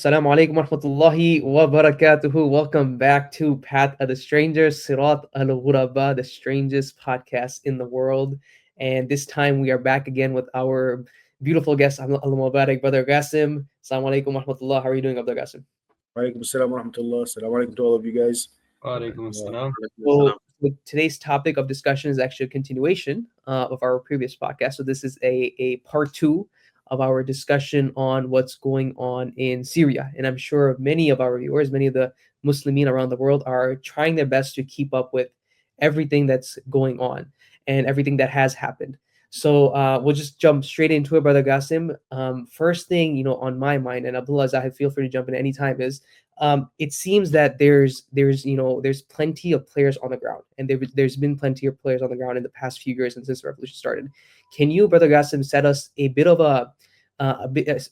Assalamu alaikum wa rahmatullahi wa barakatuhu. Welcome back to Path of the Stranger, Siraat Al-Ghuraba, the strangest podcast in the world. And this time we are back again with our beautiful guest, Al-Mubarak, Brother Gasim. Assalamu alaikum wa rahmatullah. How are you doing, Brother Gasim? Walaikum assalam wa rahmatullah. Assalamu alaikum to all of you guys. Walaikum Uh, assalam. So today's topic of discussion is actually a continuation of our previous podcast. So this is a part two of our discussion on what's going on in Syria. And I'm sure many of our viewers, many of the Muslimin around the world are trying their best to keep up with everything that's going on and everything that has happened. So we'll just jump straight into it, Brother Gasim. First thing, on my mind, and Abdullah Zahid, feel free to jump in anytime, is it seems that there's plenty of players on the ground, and there's been plenty of players on the ground in the past few years and since the revolution started. Can you, Brother Gassim, set us a bit of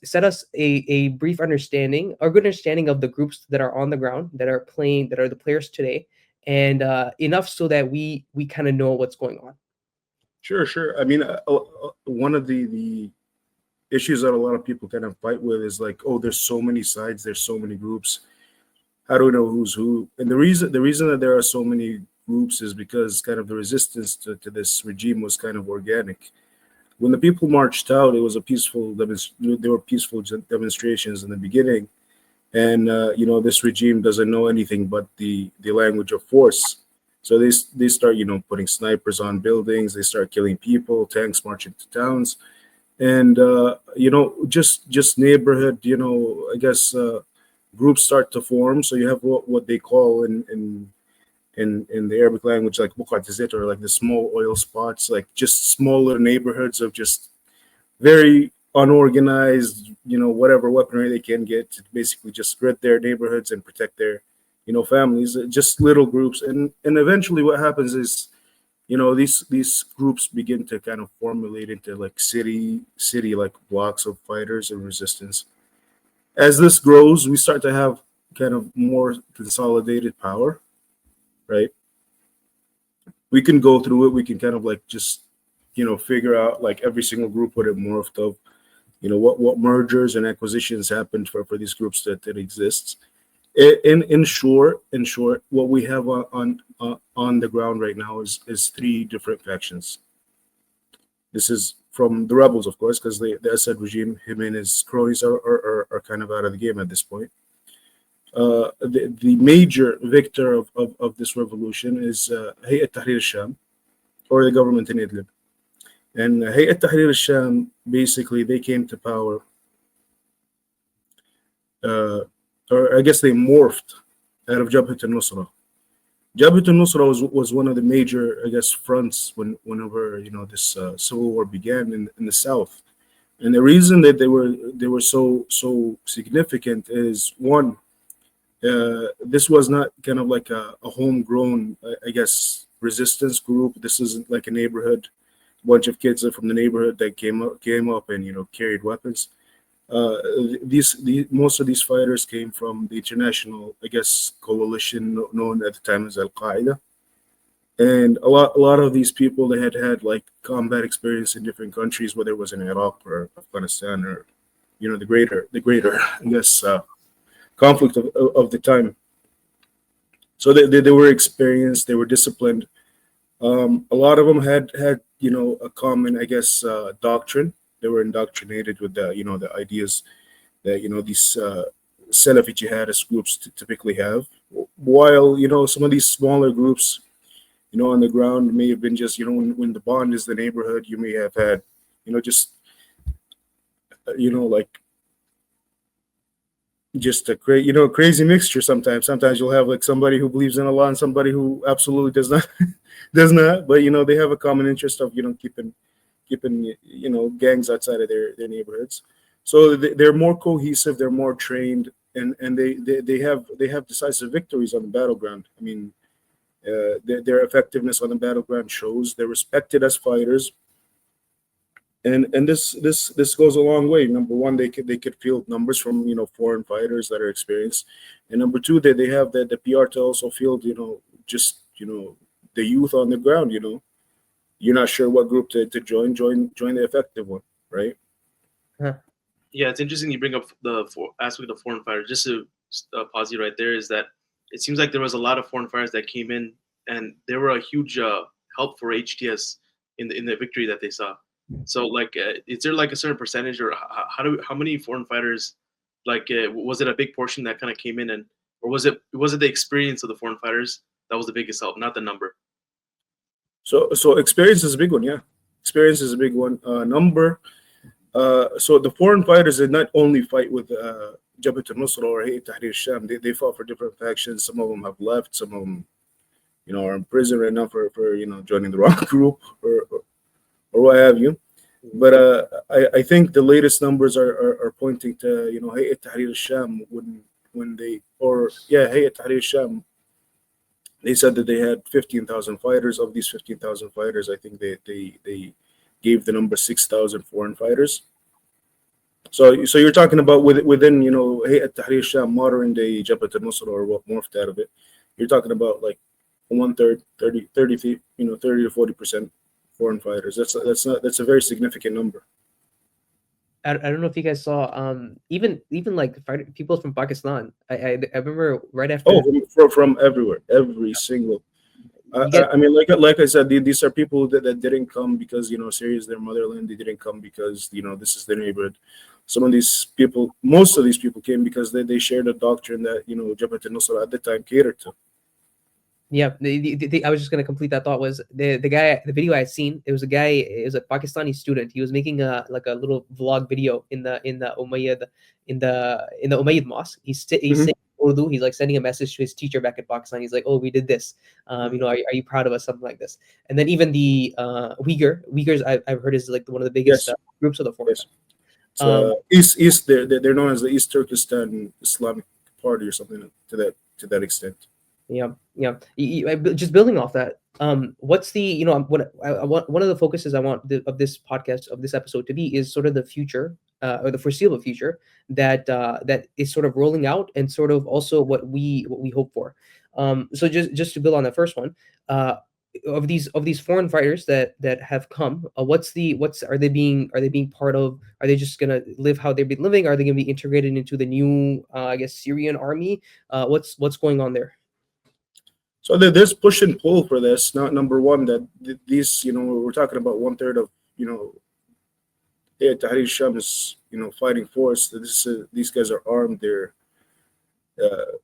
set us a brief understanding or good understanding of the groups that are on the ground that are playing, that are the players today, and enough so that we kind of know what's going on. sure. I mean, one of the issues that a lot of people kind of fight with is like, oh, there's so many sides, there's so many groups. How do we know who's who? And the reason that there are so many groups is because kind of the resistance to this regime was kind of organic. When the people marched out, it was a there were peaceful demonstrations in the beginning, and this regime doesn't know anything but the language of force. So they start putting snipers on buildings, they start killing people, tanks marching to towns, and just neighborhood, I guess, groups start to form. So you have what they call in the Arabic language like buqat, or like the small oil spots, like just smaller neighborhoods of just very unorganized, whatever weaponry they can get to basically just rid their neighborhoods and protect their families. Just little groups, and eventually what happens is these groups begin to kind of formulate into like city like blocks of fighters and resistance. As this grows, we start to have kind of more consolidated power, right? We can go through it. We can kind of like just figure out like every single group what it morphed of, what mergers and acquisitions happened for these groups that exists. In short, what we have on the ground right now is three different factions. This is from the rebels, of course, because the Assad regime, him and his cronies are kind of out of the game at this point. The major victor of this revolution is Hayat Tahrir al-Sham, or the government in Idlib. And Hayat Tahrir al-Sham, basically, they came to power, or I guess they morphed out of Jabhat al-Nusra. Jabhat al-Nusra was one of the major, I guess, fronts whenever this civil war began in the south. And the reason that they were so significant is, one, this was not kind of like a homegrown, I guess, resistance group. This isn't like a neighborhood, bunch of kids from the neighborhood that came up and carried weapons. Most of these fighters came from the international, I guess, coalition known at the time as Al-Qaeda, and a lot of these people, they had like combat experience in different countries, whether it was in Iraq or Afghanistan or the greater I guess conflict of the time. So they were experienced, they were disciplined. A lot of them had a common, I guess, doctrine. They were indoctrinated with the ideas that these Salafi jihadist groups typically have. While some of these smaller groups, on the ground may have been just when the bond is the neighborhood, you may have had just like just a crazy mixture. Sometimes you'll have like somebody who believes in Allah and somebody who absolutely does not does not, but they have a common interest of keeping gangs outside of their neighborhoods. So they're more cohesive, they're more trained, and they have decisive victories on the battleground. I mean, their effectiveness on the battleground shows. They're respected as fighters, and this goes a long way. Number one, they could field numbers from foreign fighters that are experienced, and number two, they have the PR to also field just the youth on the ground. You're not sure what group to join the effective one, right? Huh. Yeah, it's interesting you bring up the aspect of foreign fighters. Just to pause you right there, is that it seems like there was a lot of foreign fighters that came in, and they were a huge help for HTS in the victory that they saw. So, like, is there like a certain percentage, or how many foreign fighters, like, was it a big portion that kind of came in, and or was it the experience of the foreign fighters that was the biggest help, not the number? So experience is a big one, yeah. Experience is a big one. Number. So the foreign fighters did not only fight with Jabhat al-Nusra or Hayat Tahrir Sham. They fought for different factions. Some of them have left. Some of them, are in prison right now for joining the wrong group or what have you. But I think the latest numbers are pointing to Hayat Tahrir Sham when they Hayat Tahrir Sham. They said that they had 15,000 fighters. Of these 15,000 fighters, I think they gave the number 6,000 foreign fighters. So you're talking about within Hayat Tahrir Sham, modern day Jabhat al-Nusra or what morphed out of it. You're talking about like 1/3, 30, 30, 30 to 40% foreign fighters. That's a very significant number. I don't know if you guys saw even like people from Pakistan. I remember right after. Oh, from everywhere, every single. Get, I mean, like I said, these are people that didn't come because Syria is their motherland. They didn't come because this is their neighborhood. Some of these people, most of these people came because they shared a doctrine that Jabhat al-Nusra at the time catered to. Yeah, I was just gonna complete that thought. Was the guy, the video I had seen? It was a guy. It was a Pakistani student. He was making a little vlog video in the Umayyad Umayyad mosque. He's saying Urdu. He's like sending a message to his teacher back in Pakistan. He's like, "Oh, we did this. Are you proud of us?" Something like this. And then even the Uyghurs, I've heard is like one of the biggest Yes. groups of the force. Yes. East they're known as the East Turkestan Islamic Party or something to that extent. Yeah. Just building off that, what's the what I want, one of the focuses I want of this podcast, of this episode, to be is sort of the future, or the foreseeable future that that is sort of rolling out, and sort of also what we hope for. So just to build on the first one, of these foreign fighters that have come, are they being part of, are they just gonna live how they've been living? Are they gonna be integrated into the new I guess Syrian army? What's going on there? So there's push and pull for this. Not number one that these we're talking about 1/3 of Tahrir Sham's fighting force. These guys are armed. Uh,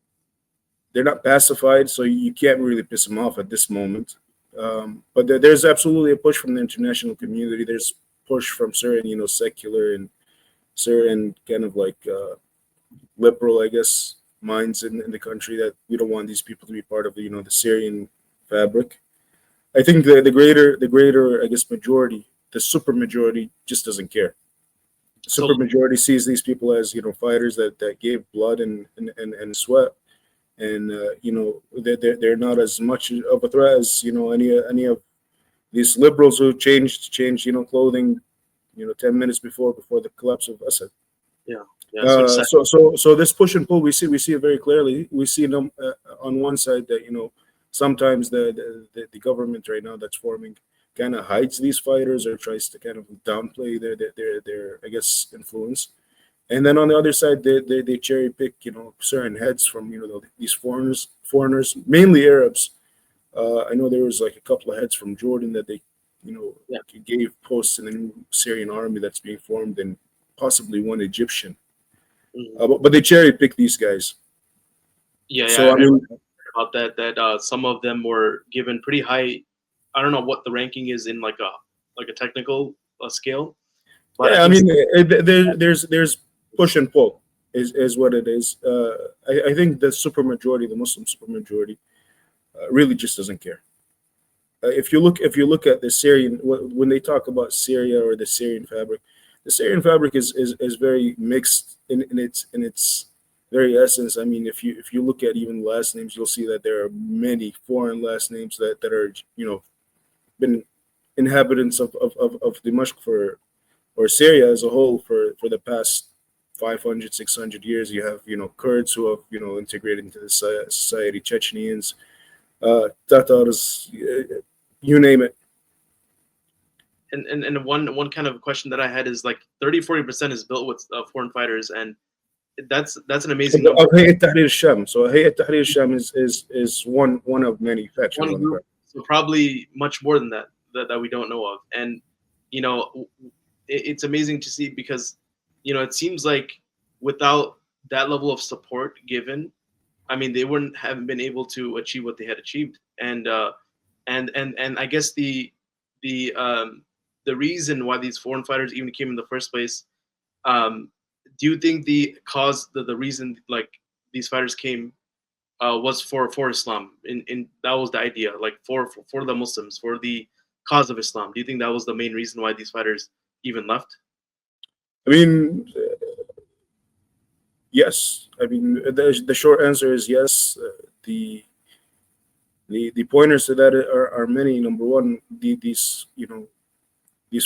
they're not pacified, so you can't really piss them off at this moment. But there's absolutely a push from the international community. There's push from certain secular and certain kind of like liberal, I guess, minds in the country that we don't want these people to be part of the Syrian fabric. I think the greater I guess majority, the super majority, just doesn't care. The super majority sees these people as fighters that gave blood and sweat, and they're not as much of a threat as any of these liberals who changed clothing 10 minutes before the collapse of Assad. Yeah. So this push and pull we see it very clearly. We see them on one side that sometimes the government right now that's forming kind of hides these fighters or tries to kind of downplay their I guess influence, and then on the other side they cherry pick certain heads from these foreigners, mainly Arabs. I know there was like a couple of heads from Jordan that they gave posts in the new Syrian army that's being formed, and possibly one Egyptian. But they cherry pick these guys. Yeah. So I mean, about that some of them were given pretty high. I don't know what the ranking is in like a technical scale. But yeah, I mean, there's push and pull is what it is. I think the Muslim supermajority, really just doesn't care. If you look at the Syrian, when they talk about Syria or the Syrian fabric, the Syrian fabric is very mixed in its very essence. I mean, if you look at even last names, you'll see that there are many foreign last names that are been inhabitants of Dimashq or Syria as a whole for the past 500, 600 years. You have Kurds who have integrated into the society, Chechens, Tatars, you name it. and one kind of question that I had is like 30-40% is built with foreign fighters, and that's an amazing number. Of Hayat Tahrir al-Sham. So Hayat Tahrir al-Sham is one of many factions One on the group, ground. so probably much more than that we don't know of. And it's amazing to see, because it seems like without that level of support given, I mean, they wouldn't have been able to achieve what they had achieved. And I guess the reason why these foreign fighters even came in the first place, do you think the reason like these fighters came was for Islam? In that was the idea, like for the Muslims, for the cause of Islam. Do you think that was the main reason why these fighters even left? I mean, yes. I mean, the short answer is yes. The pointers to that are many. Number one, these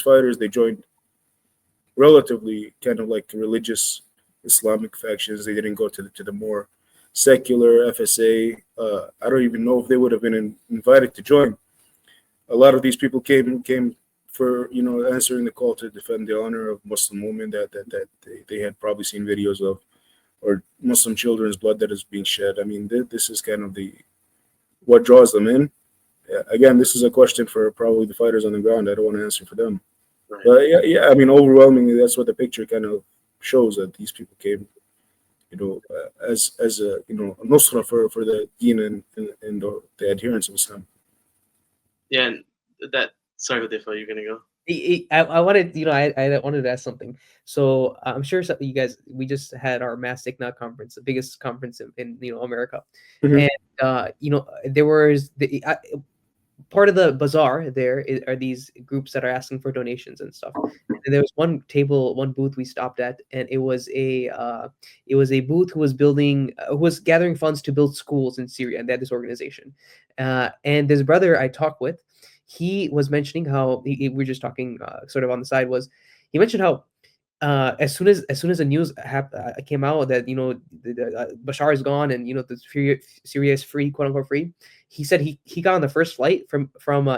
fighters, they joined relatively kind of like religious Islamic factions. They didn't go to the more secular FSA. I don't even know if they would have been invited to join. A lot of these people came for answering the call to defend the honor of Muslim women that they had probably seen videos of, or Muslim children's blood that is being shed. I mean, this is kind of what draws them in. Again, this is a question for probably the fighters on the ground. I don't want to answer for them. Right. But yeah. I mean, overwhelmingly, that's what the picture kind of shows, that these people came, as a nusra for the deen and the adherence of Islam. Yeah, and that. Sorry, Hudayfa, you're gonna go. I wanted, I wanted to ask something. So I'm sure you guys, we just had our Mass Iqna conference, the biggest conference in America, Mhm. and there was part of the bazaar there are these groups that are asking for donations and stuff. And there was one booth we stopped at, and it was a booth who was gathering funds to build schools in Syria, and they had this organization. And this brother I talked with, he was mentioning how we were just talking sort of on the side, was he mentioned how as soon as the news came out that Bashar is gone, and Syria is free, quote unquote free, he said he got on the first flight from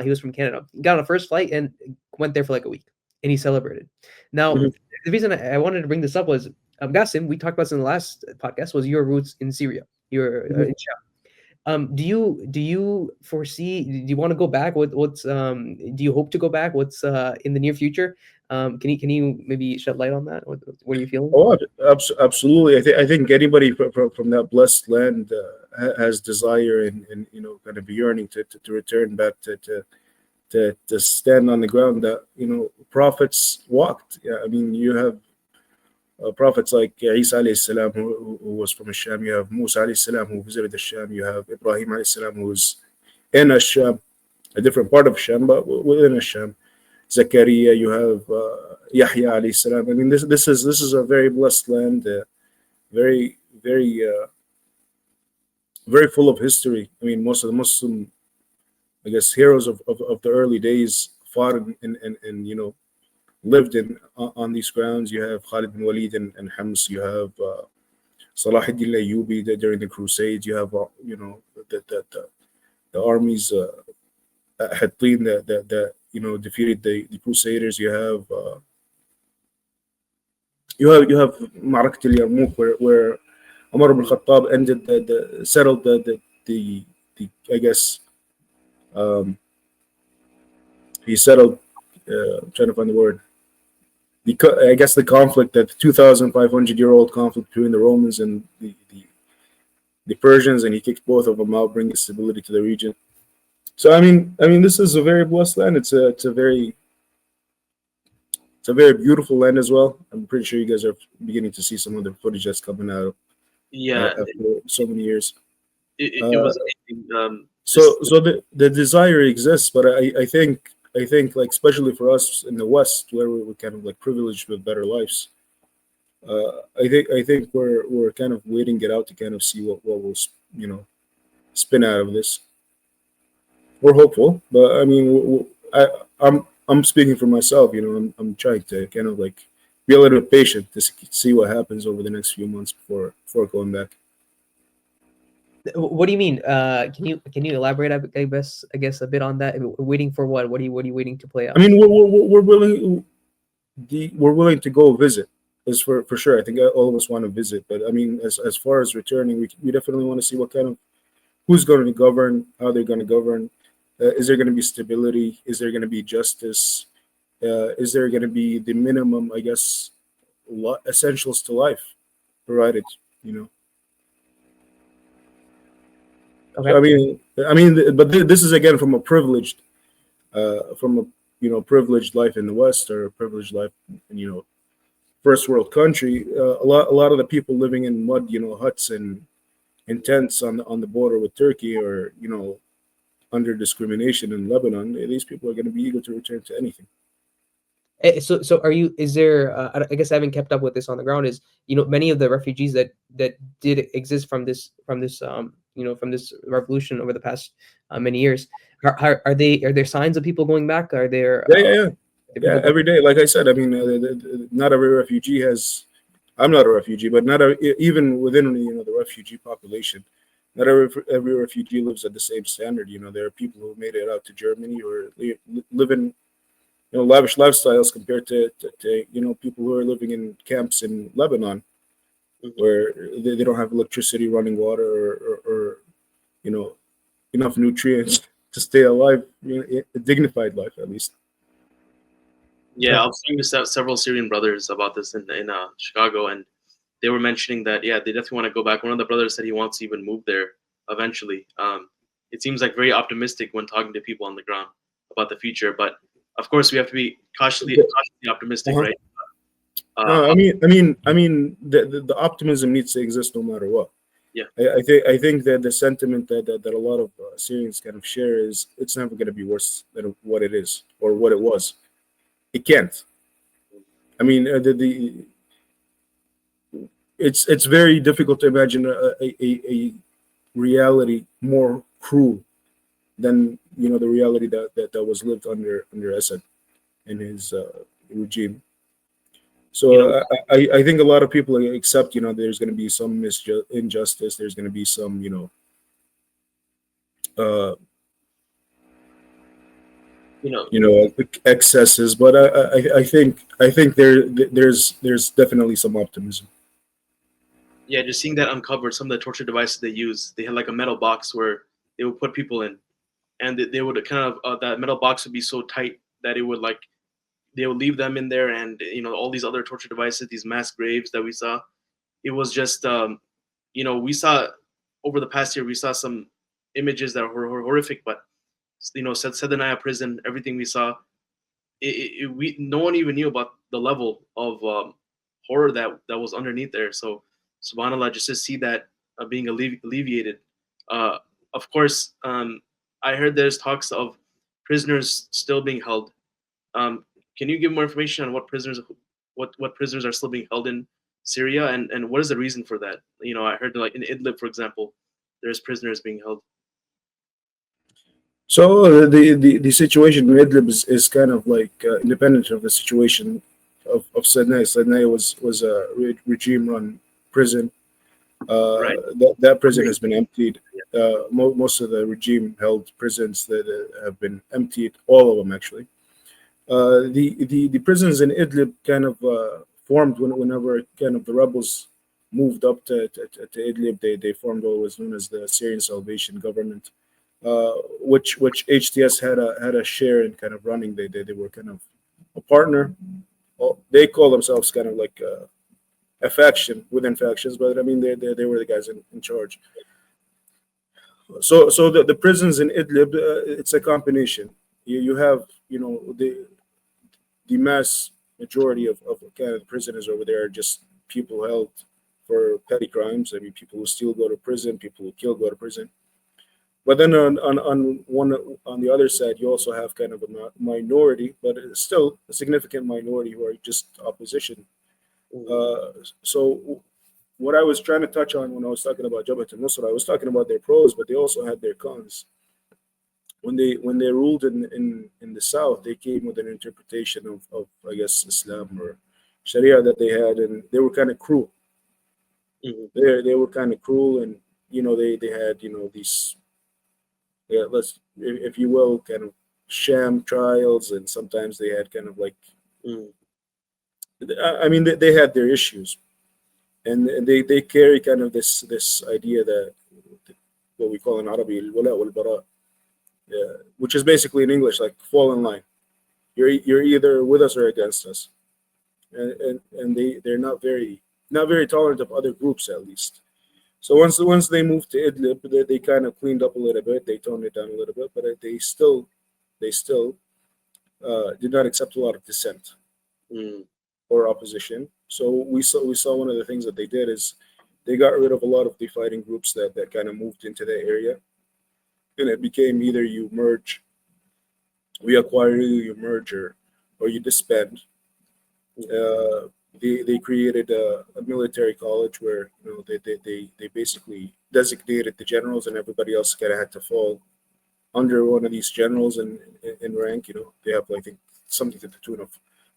he was from Canada. He got on the first flight and went there for like a week, and he celebrated. Now, Mhm. the reason I wanted to bring this up was, Gasim, we talked about this in the last podcast, was your roots in Syria. You're in Sham. Do you foresee? Do you want to go back? Do you hope to go back? What's in the near future? Can you maybe shed light on that? What are you feeling? Oh, absolutely. I think anybody from that blessed land has desire and kind of yearning to return back to stand on the ground that prophets walked. Yeah, I mean, you have prophets like Isa alayhi salam, who was from Sham. You have Musa alayhi salam, who visited the Sham. You have Ibrahim alayhi salam, who was in Sham, a different part of Sham, but within Sham. Zakaria, you have Yahya alayhi salam. I mean, this is a very blessed land, very very full of history. I mean, most of the Muslim, I guess, heroes of the early days fought and lived on these grounds. You have Khalid bin Walid and Hams. You have Salah ad-Din Ayyubi during the Crusades. You have the armies at Hattin that defeated the Crusaders. You have Ma'arakat al-Yarmouk, where Umar ibn Khattab settled the I guess he settled. I'm trying to find the word. I guess the conflict, that 2,500-year-old conflict between the Romans and the Persians, and he kicked both of them out, bringing stability to the region. So I mean, this is a very blessed land. It's a very beautiful land as well. I'm pretty sure you guys are beginning to see some of the footage that's coming out Yeah, after so many years. it was. So the desire exists, but I think like, especially for us in the West, where we're kind of like privileged with better lives, I think we're kind of waiting it out to kind of see what will spin out of this. We're hopeful, but I mean, I'm speaking for myself. I'm trying to kind of like be a little bit patient to see what happens over the next few months before going back. What do you mean? Can you elaborate? I guess a bit on that. Waiting for what? What are you waiting to play I out? mean, we're willing to go visit. Is for sure. I think all of us want to visit, but I mean, as far as returning, we definitely want to see what kind of who's going to govern, how they're going to govern. Is there going to be stability? Is there going to be justice? Is there going to be the minimum, I guess, essentials to life provided? You know. Okay. So but this is again from a privileged, from a privileged life in the West or a privileged life in first world country. A lot of the people living in mud, huts and in tents on the border with Turkey, or under discrimination in Lebanon. These people are going to be eager to return to anything. So are you? Is there? I guess I haven't kept up with this on the ground. Is many of the refugees that did exist from this revolution over the past many years. Are there signs of people going back? Are there? Yeah, yeah, yeah. The Yeah, people every day. Like I said, I mean, not every refugee has. I'm not a refugee, but not even within the refugee population, not every refugee lives at the same standard. There are people who made it out to Germany or live in lavish lifestyles compared to people who are living in camps in Lebanon, where they don't have electricity, running water, or you know enough nutrients to stay alive, a dignified life at least. Yeah, I was talking to several Syrian brothers about this in Chicago, and they were mentioning that they definitely want to go back. One of the brothers said he wants to even move there eventually. It seems like very optimistic when talking to people on the ground about the future, but of course we have to be cautiously optimistic, Uh-huh. right? No, I mean, the optimism needs to exist no matter what. Yeah. I think that the sentiment that a lot of Syrians kind of share is it's never going to be worse than what it is or what it was. It can't. I mean, it's very difficult to imagine a reality more cruel than the reality that was lived under Assad and his regime. So I think a lot of people accept there's going to be some injustice. There's going to be some uh, excesses, but I think there's definitely some optimism. yeah, just seeing that uncovered, some of the torture devices they use, they had like a metal box where they would put people in, and they would kind of that metal box would be so tight that it would like they would leave them in there, and all these other torture devices, these mass graves that we saw. It was just we saw over the past year we saw some images that were horrific, but Sedanaya prison, everything we saw, we no one even knew about the level of horror that was underneath there. So subhanallah, just to see that being alleviated. Of course, I heard there's talks of prisoners still being held. Can you give more information on what prisoners are still being held in Syria, and what is the reason for that? I heard like in Idlib, for example, there's prisoners being held. So the situation in Idlib is kind of like independent of the situation of Sinai. Sinai was a regime run prison. Right. That prison has been emptied. Most of the regime held prisons that have been emptied, all of them actually. The prisons in Idlib kind of formed whenever kind of the rebels moved up to Idlib. They formed what was known as the Syrian Salvation Government, which HTS had a share in kind of running. They were kind of a partner. Well, they call themselves kind of like a faction within factions, but I mean they were the guys in charge. So the prisons in Idlib, it's a combination. You have the mass majority of kind of prisoners over there are just people held for petty crimes. I mean, people who steal go to prison, people who kill go to prison. But then on the other side, you also have kind of a minority, but it's still a significant minority who are just opposition. So what I was trying to touch on when I was talking about Jabhat al-Nusra, I was talking about their pros, but they also had their cons. When they ruled in the south, they came with an interpretation of I guess Islam or Sharia that they had, and they were kind of cruel. Mhm. They were kind of cruel, and they had these, let's, if you will, kind of sham trials, and sometimes they had kind of like, Mm. I mean, they had their issues, and they carry kind of this idea that what we call in Arabic al-wala wal-bara, which is basically in English like fall in line. You're either with us or against us, and they're not very tolerant of other groups, at least. So once they moved to Idlib, they kind of cleaned up a little bit. They toned it down a little bit, but they still did not accept a lot of dissent Mm. or opposition. So we saw one of the things that they did is they got rid of a lot of the fighting groups that kind of moved into that area, and it became either you merge, we acquire you, you merge, or you disband. They created a military college where they basically designated the generals, and everybody else kind of had to fall under one of these generals in rank. They have, I think, something to the tune of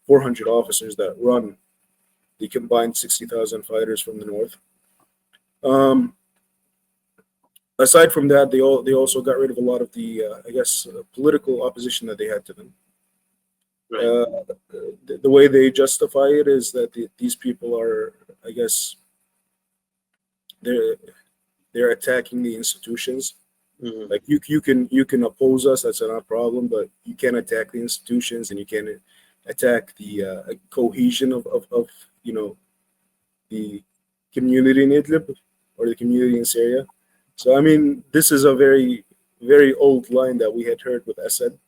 400 officers that run the combined 60,000 fighters from the north. Um, Aside from that, they also got rid of a lot of the I guess political opposition that they had to them. Right. The way they justify it is that these people are, I guess, they're they're attacking the institutions. Mhm. Like you can oppose us, that's not a problem, but you can't attack the institutions, and you can't attack the cohesion of the community in Idlib or the community in Syria. So I mean, this is a very very old line that we had heard with Assad.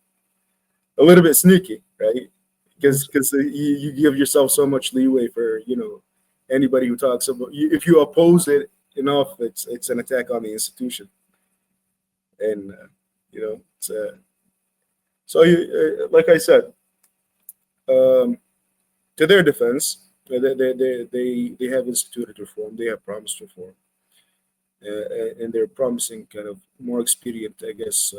A little bit sneaky, right? Because you give yourself so much leeway for anybody who talks about you. If you oppose it enough, it's an attack on the institution, and it's so like I said, um, to their defense, they have instituted reform. They have promised reform, and they're promising kind of more expedient, I guess,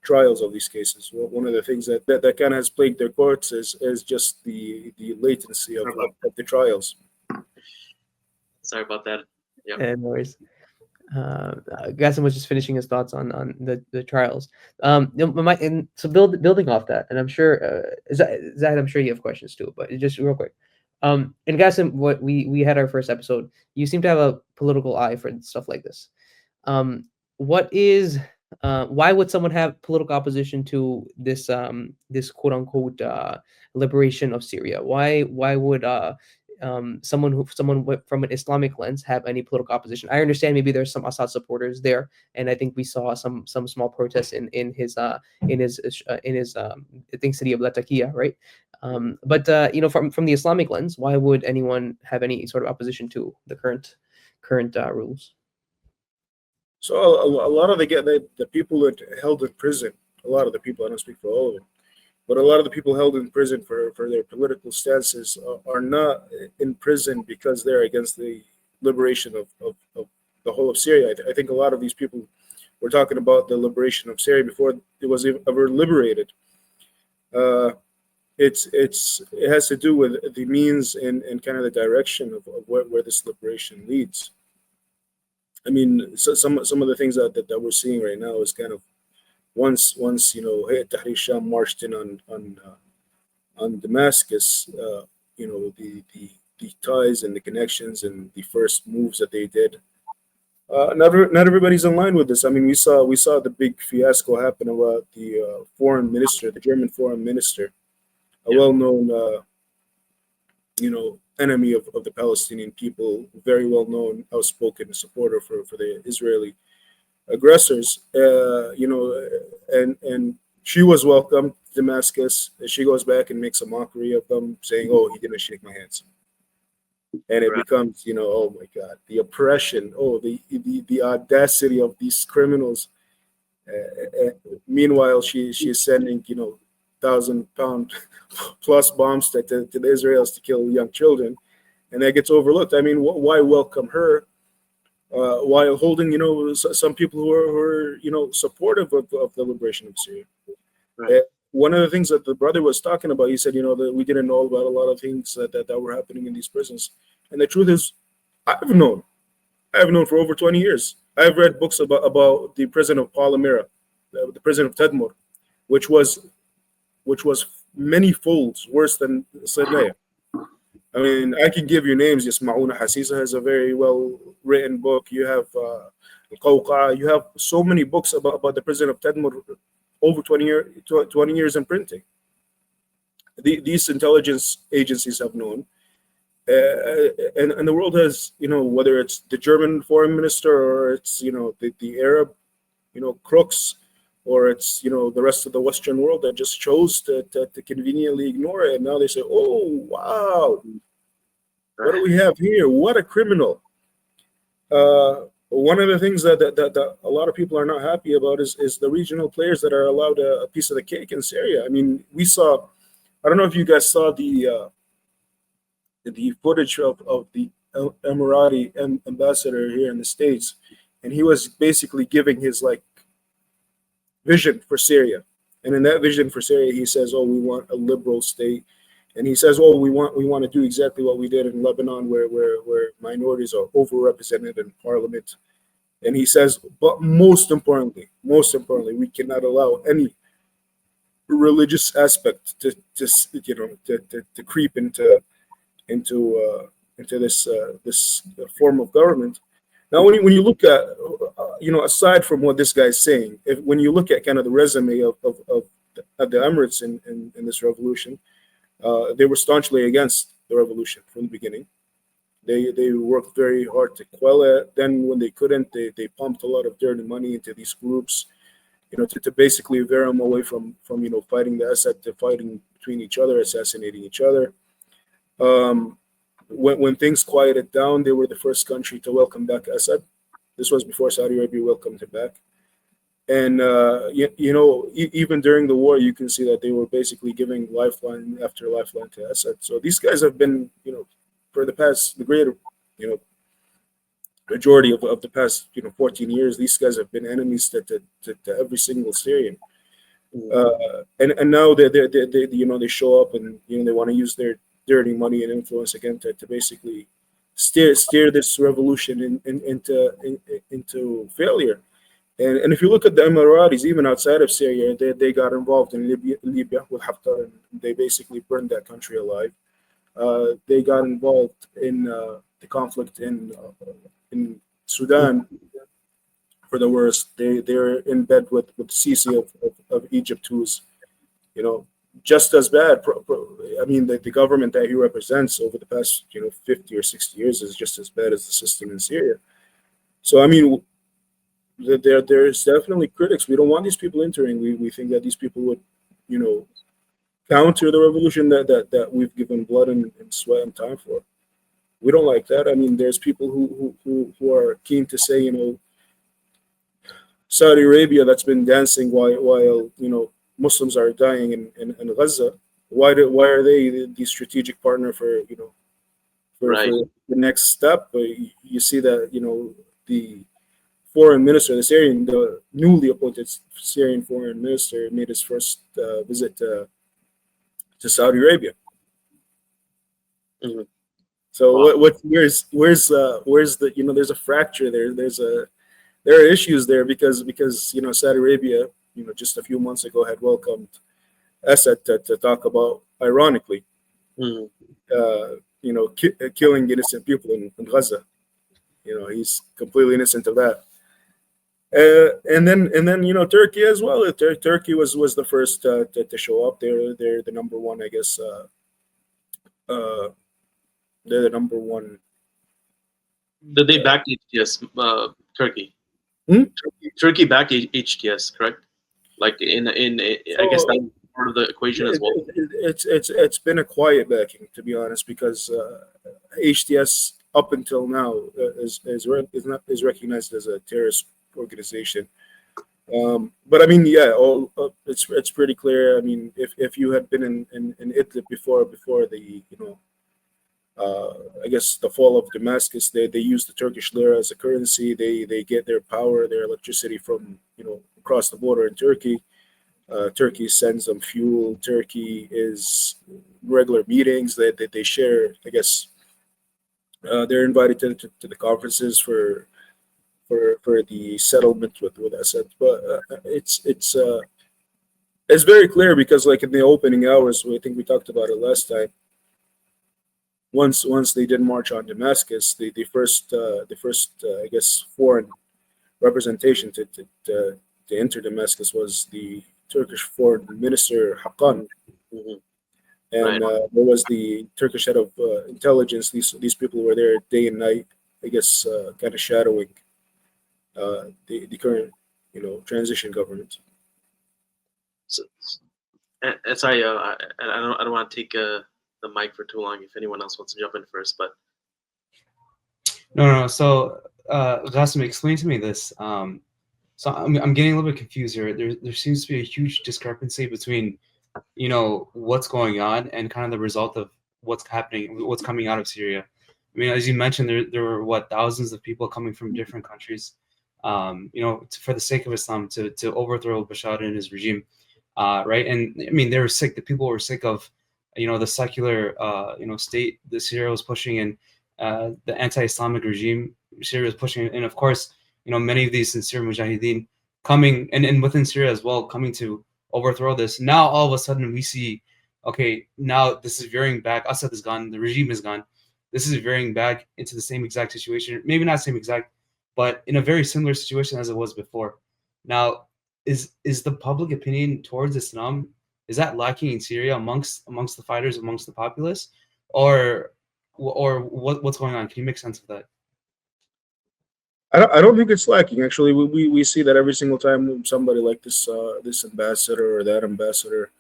trials of these cases. Well, one of the things that kind of has plagued their courts is just the latency of, Sorry about, of the trials. sorry about that. Yeah. And no worries. Gasim was just finishing his thoughts on the trials. And so building off that, and I'm sure Zahid, I'm sure you have questions too, but just real quick. And Gasim, what we had our first episode. You seem to have a political eye for stuff like this. What is why would someone have political opposition to this quote unquote liberation of Syria? Why would from an Islamic lens have any political opposition? I understand maybe there's some Assad supporters there, and I think we saw some small protests in his I think city of Latakia, right? But from the Islamic lens, why would anyone have any sort of opposition to the current rules? So a lot of the people that held in prison, a lot of the people, I don't speak for all of them, but a lot of the people held in prison for their political stances are not in prison because they're against the liberation of the whole of Syria. I think a lot of these people were talking about the liberation of Syria before it was ever liberated. It has to do with the means and kind of the direction of where this liberation leads. I mean, so some of the things that we're seeing right now is kind of once Hayat Tahrir Sham marched in on Damascus, the ties and the connections and the first moves that they did. Not everybody's in line with this. I mean, we saw the big fiasco happen about the foreign minister, the German foreign minister, a well-known enemy of the Palestinian people, very well-known, outspoken supporter for the Israeli aggressors. And she was welcomed to Damascus. She goes back and makes a mockery of them, saying, "Oh, he didn't shake my hands." And it Right. becomes, oh my God, the oppression, the audacity of these criminals. Meanwhile, she's sending, 1,000-pound plus bombs to the Israelis to kill young children, and that gets overlooked. I mean, why welcome her while holding, some people who are supportive of the liberation of Syria? Right. One of the things that the brother was talking about, he said, that we didn't know about a lot of things that were happening in these prisons, and the truth is, I've known for over 20 years. I've read books about the prison of Palmyra, the prison of Tadmur, which was many folds worse than Sinai. I mean, I can give you names. Yasma'una Hasisa has a very well written book. You have Al-Qawqa. You have so many books about the prison of Tadmur, over 20 years in printing. These intelligence agencies have known. And the world has, whether it's the German foreign minister, or it's, the Arab, crooks, or it's, the rest of the Western world that just chose to conveniently ignore it. And now they say, oh, wow, what do we have here? What a criminal. One of the things that a lot of people are not happy about is the regional players that are allowed a piece of the cake in Syria. I mean, I don't know if you guys saw the footage of the Emirati ambassador here in the States, and he was basically giving his vision for Syria. And in that vision for Syria, he says, "Oh, we want a liberal state," and he says, "Oh, we want to do exactly what we did in Lebanon, where minorities are overrepresented in parliament." And he says, "But most importantly, we cannot allow any religious aspect to creep into this form of government." Now, when you look at, aside from what this guy's saying, when you look at kind of the resume of the Emirates in this revolution, they were staunchly against the revolution from the beginning. They worked very hard to quell it. Then when they couldn't, they pumped a lot of dirty money into these groups, to basically veer them away from fighting the Assad to fighting between each other, assassinating each other. When things quieted down, they were the first country to welcome back Assad. This was before Saudi Arabia welcomed him back. And even during the war, you can see that they were basically giving lifeline after lifeline to Assad. So these guys have been, for the greater, majority of the past 14 years, these guys have been enemies to every single Syrian. And now they show up, and they want to use their dirty money and influence again to basically steer this revolution into failure. And if you look at the Emiratis, even outside of Syria, they got involved in Libya with Haftar, and they basically burned that country alive. They got involved in the conflict in Sudan for the worst. They're in bed with Sisi of Egypt, who's just as bad. I mean, the government that he represents over the past 50 or 60 years is just as bad as the system in Syria. So I mean, there's definitely critics. We don't want these people entering. We think that these people would counter the revolution that we've given blood and sweat and time for. We don't like that. I mean, there's people who are keen to say, Saudi Arabia, that's been dancing while Muslims are dying in Gaza. Why are they the strategic partner for Right. for the next step? You see that the foreign minister, the newly appointed Syrian foreign minister, made his first visit to Saudi Arabia. Mhm. So Wow. where's the there's a fracture there. There are issues there because Saudi Arabia just a few months ago had welcomed Assad to talk about, ironically, Mhm. killing innocent people in Gaza. He's completely innocent of that. And then Turkey as well. Turkey was the first to show up. They're the number one, I guess. They're the number one. Did they back HTS? Turkey. Hmm? Turkey backed HTS, correct? Like I guess that's part of the equation as well. It's been a quiet backing, to be honest, because HTS up until now is recognized as a terrorist organization. But I mean, yeah, it's pretty clear. I mean, if you had been in Idlib before the I guess the fall of Damascus, they use the Turkish lira as a currency. They get their power, their electricity from across the border in Turkey. Turkey sends them fuel. Turkey is regular meetings that they share. I guess they're invited to the conferences for per the settlement with Assad. But it's very clear because, like in the opening hours, I think we talked about it last time. Once they did march on Damascus, the first I guess foreign representation to enter Damascus was the Turkish foreign minister Haqqan, Mhm. and there was the Turkish head of intelligence. These people were there day and night, I guess, kind of shadowing the current transition government. So, and sorry, I don't want to take the mic for too long. If anyone else wants to jump in first, but No. So, Gasim, explain to me this. So I'm getting a little bit confused here. There seems to be a huge discrepancy between, what's going on and kind of the result of what's happening, what's coming out of Syria. I mean, as you mentioned, there were thousands of people coming from different countries, for the sake of Islam to overthrow Bashar and his regime, right? And I mean, they were sick. The people were sick of, the secular, state that Syria was pushing, and the anti-Islamic regime Syria was pushing, and of course, many of these sincere mujahideen coming, and within Syria as well, coming to overthrow this. Now all of a sudden we see, okay, now this is veering back. Assad is gone, the regime is gone. This is veering back into the same exact situation, maybe not same exact, but in a very similar situation as it was before. Now, is the public opinion towards Islam, is that lacking in Syria amongst the fighters, amongst the populace, or what's going on? Can you make sense of that? I don't think it's lacking. Actually, we see that every single time somebody like this ambassador or that ambassador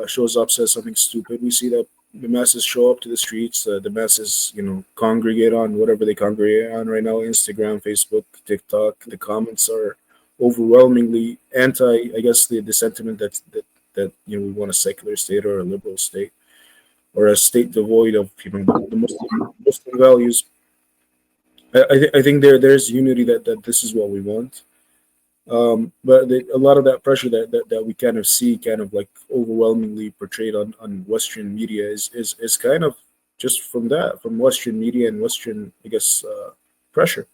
shows up, says something stupid, we see that the masses show up to the streets. The masses, congregate on whatever they congregate on right now: Instagram, Facebook, TikTok. The comments are overwhelmingly anti. I guess the sentiment that we want a secular state or a liberal state or a state devoid of the Muslim values. I think there's unity that this is what we want. But a lot of that pressure that we kind of see kind of like overwhelmingly portrayed on Western media is kind of just from Western media and Western, I guess, pressure.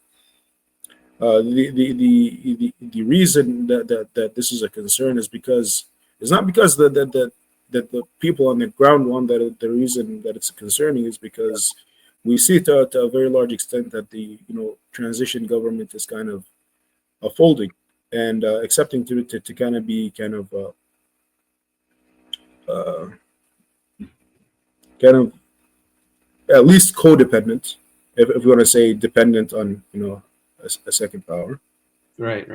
The reason that this is a concern is because it's not because that the people on the ground want that. The reason that it's concerning is because we see to a very large extent that the transition government is kind of folding and accepting to kind of be kind of at least codependent, if we want to say dependent on a second power. Right.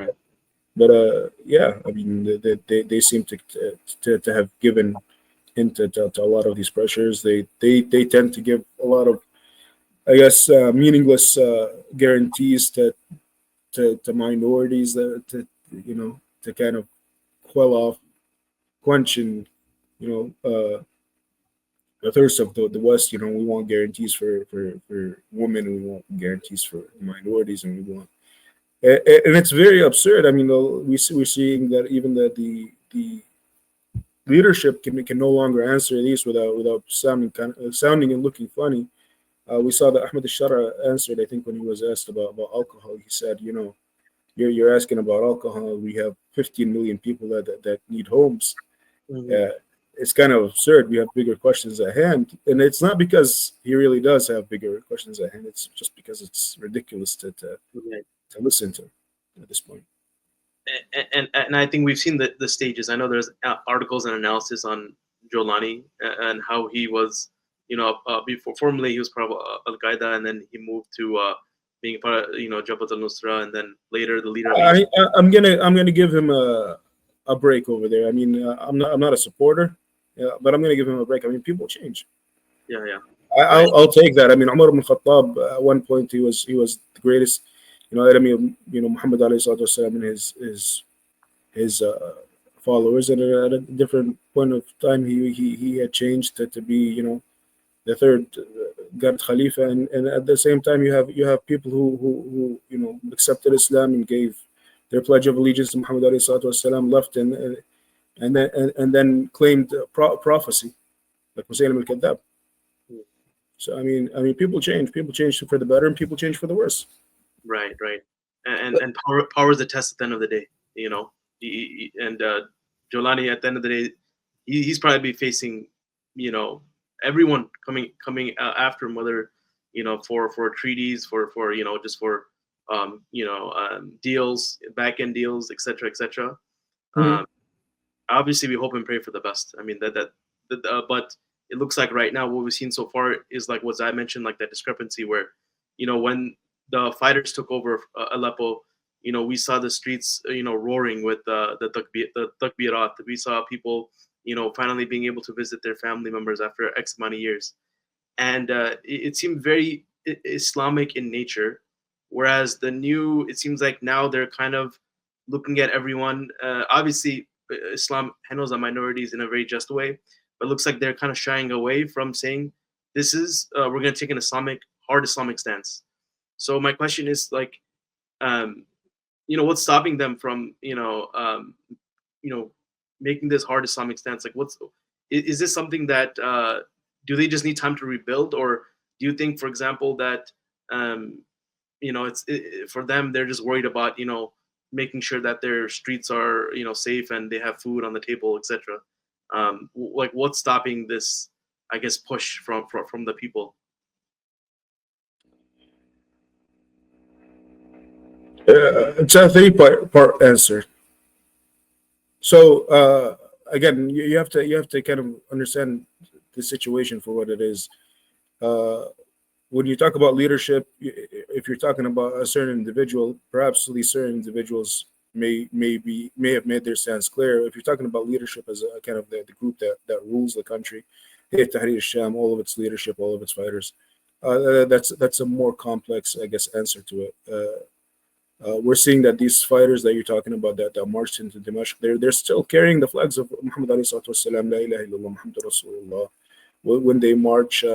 But yeah, I mean they seem to have given into to a lot of these pressures. They tend to give a lot of, I guess, meaningless guarantees to minorities that to kind of quench and the thirst of the West. We want guarantees for women, and we want guarantees for minorities, and we want, and it's very absurd. I mean, we're seeing that even that the leadership can no longer answer these without sounding and looking funny. We saw that Ahmed al-Shara answered, I think, when he was asked about alcohol. He said, you're asking about alcohol. We have 15 million people that need homes. Mhm. It's kind of absurd. We have bigger questions at hand. And it's not because he really does have bigger questions at hand. It's just because it's ridiculous to Right. listen to at this point. And I think we've seen the stages. I know there's articles and analysis on Jolani and how he was, before formerly he was part of Al Qaeda, and then he moved to being part of Jabhat al-Nusra, and then later the leader of I'm gonna give him a break over there. I mean, I'm not a supporter, but I'm gonna give him a break. I mean, people change. yeah. I'll take that. I mean, Umar ibn Khattab, at one point he was the greatest, enemy of Muhammad alayhi salatu wasalam and his followers, and at a different point of time he had changed to be the third God Khalifa, and at the same time you have people who accepted Islam and gave their pledge of allegiance to Muhammad alayhi salatu wasalam, left and then claimed prophecy like Musaylim al-Kadhab. So I mean, people change for the better, and people change for the worse. Right. and power is the test at the end of the day. You know, and Jolani at the end of the day, he's probably facing, you know, everyone coming after him, whether, you know, for treaties, for you know, just for deals, back end deals, etc., etc. Mhm. Obviously, we hope and pray for the best. I mean but it looks like right now what we've seen so far is like what I mentioned, like that discrepancy where, you know, when the fighters took over Aleppo, you know, we saw the streets, you know, roaring with the takbirat. We saw people, you know, finally being able to visit their family members after X amount of years, and it seemed very Islamic in nature. Whereas it seems like now they're kind of looking at everyone. Obviously, Islam handles the minorities in a very just way, but it looks like they're kind of shying away from saying this is we're going to take an hard Islamic stance. So my question is like, um, you know, what's stopping them from, you know, making this hard Islamic stance? Like, is this something that do they just need time to rebuild, or do you think, for example, that um, you know, for them they're just worried about, you know, making sure that their streets are, you know, safe and they have food on the table, etc. Like, what's stopping this, I guess, push from the people? It's a three part answer. So again, you have to kind of understand the situation for what it is. Uh, when you talk about leadership, if you're talking about a certain individual, perhaps these certain individuals may have made their stance clear. If you're talking about leadership as a kind of the group that rules the country, Hayat Tahrir al-Sham, all of its leadership, all of its fighters, that's a more complex, I guess, answer to it. We're seeing that these fighters that you're talking about that marched into Damascus, they're still carrying the flags of Muhammad alayhi salatu wasalam, La ilaha illallah Muhammad Rasulullah. When they march,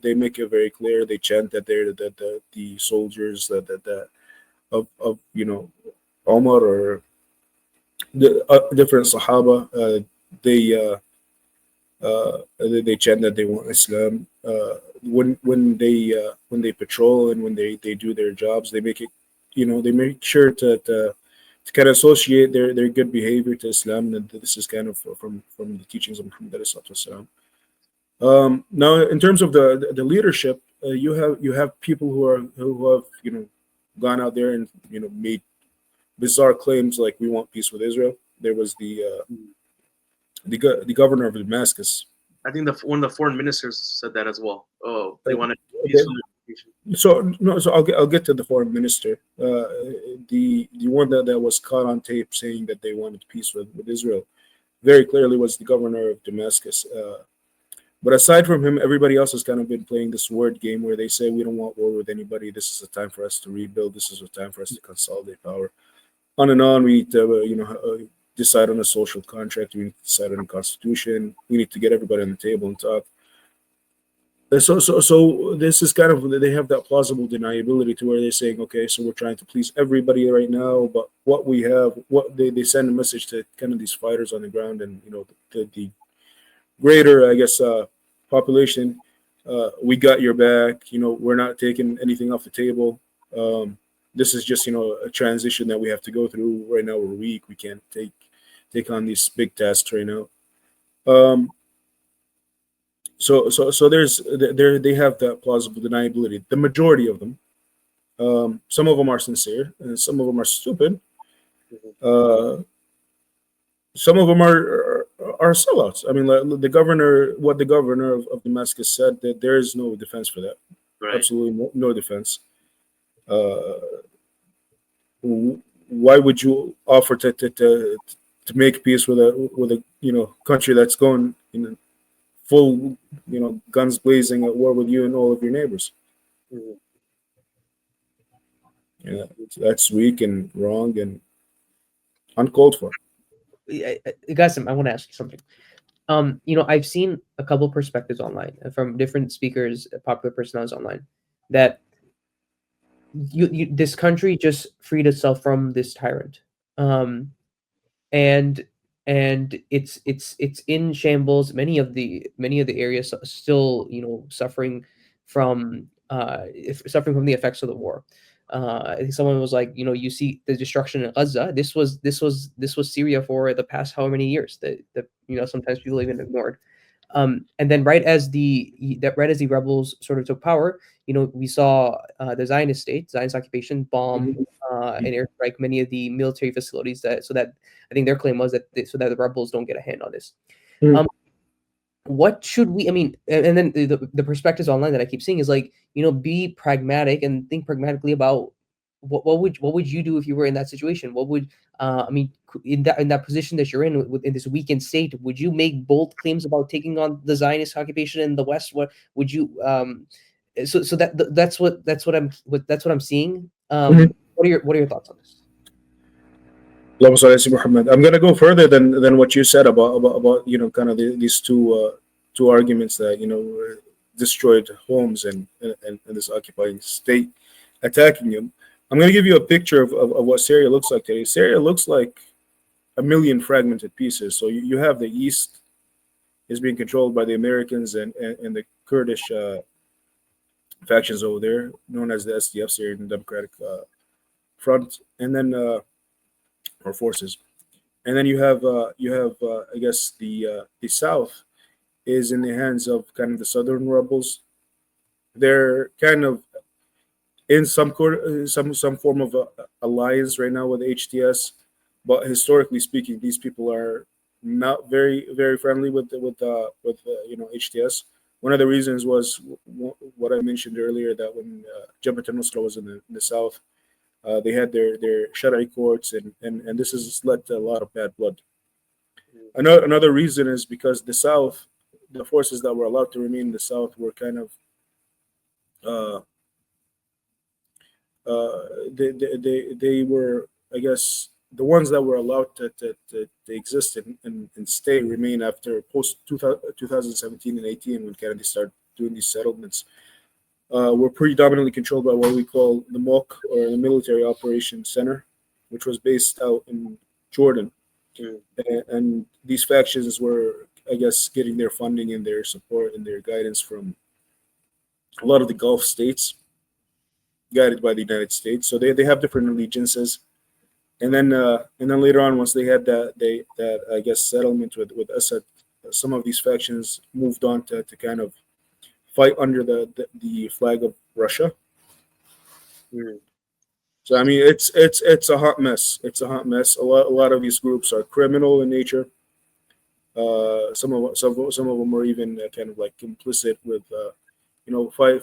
they make it very clear. They chant that they're the soldiers that of you know, Omar or the different Sahaba. They chant that they want Islam. When they patrol and when they do their jobs, they make it, you know, they make sure to kind of associate their good behavior to Islam. And this is kind of from the teachings of Muhammad alayhi salatu wasalam. Now, in terms of the leadership, you have people who have, you know, gone out there and, you know, made bizarre claims like we want peace with Israel. There was the governor of Damascus. I think one of the foreign ministers said that as well. Oh, they Uh, wanted okay. peaceful. So no, so I'll get to the foreign minister. The one that was caught on tape saying that they wanted peace with Israel very clearly was the governor of Damascus. But aside from him, everybody else has kind of been playing this word game where they say we don't want war with anybody. This is a time for us to rebuild. This is a time for us to consolidate power. On and on. We need to, decide on a social contract. We need to decide on a constitution. We need to get everybody on the table and talk. So this is kind of, they have that plausible deniability to where they're saying, okay, so we're trying to please everybody right now, but what we have, what they send a message to kind of these fighters on the ground, and, you know, the greater, I guess, population. We got your back. You know, we're not taking anything off the table. This is just, you know, a transition that we have to go through. Right now, we're weak. We can't take on these big tasks right now. So they have that plausible deniability. The majority of them. Some of them are sincere, and some of them are stupid. Uh, some of them are sellouts. I mean, like what the governor of Damascus said, that there is no defense for that. Right. Absolutely no defense. Why would you offer to make peace with a country that's going full, guns blazing at war with you and all of your neighbors? Mhm. Yeah, that's weak and wrong and uncalled for. Gasim, I want to ask you something. I've seen a couple perspectives online from different speakers, popular personalities online, that this country just freed itself from this tyrant, and it's in shambles. Many of the areas still, suffering from the effects of the war. I think someone was like, you see the destruction in Gaza. This was Syria for the past how many years that sometimes people even ignored. And then right as the rebels sort of took power, we saw the Zionist occupation bomb and airstrike many of the military facilities so that I think their claim was that so that the rebels don't get a hand on this. Mm. What should we? I mean, and then the perspectives online that I keep seeing is like, be pragmatic and think pragmatically about what would you do if you were in that situation? What would I mean, in that position that you're in this weakened state, would you make bold claims about taking on the Zionist occupation in the West? What would you so that's what I'm seeing. Mhm. What are your thoughts on this? Allahumma salli ala Muhammad. I'm gonna go further than what you said about kind of these two arguments that destroyed homes and this occupying state attacking them. I'm gonna give you a picture of what Syria looks like today. Syria looks like a million fragmented pieces. So you have the east is being controlled by the Americans and the Kurdish factions over there, known as the SDF, Syrian Democratic Front, and then or forces. And then you have I guess the south is in the hands of kind of the southern rebels. They're kind of in some form of alliance right now with HTS, but historically speaking, these people are not very friendly with HTS. One of the reasons was what I mentioned earlier, that when Jabhat al-Nusra was in the south, they had their Shara'i courts, and this has led to a lot of bad blood. Another reason is because the south, the forces that were allowed to remain in the south were kind of they were, I guess, the ones that were allowed to exist and remain after post 2017 and 18, when Kennedy started doing these settlements, were predominantly controlled by what we call the MOC, or the Military Operations Center, which was based out in Jordan. And these factions were, I guess, getting their funding and their support and their guidance from a lot of the Gulf states, guided by the United States. So they have different allegiances. And then later on, once they had that I guess settlement with Assad, some of these factions moved on to kind of fight under the flag of Russia. So I mean, it's a hot mess. It's a hot mess. A lot of these groups are criminal in nature. Some of them are even kind of like complicit with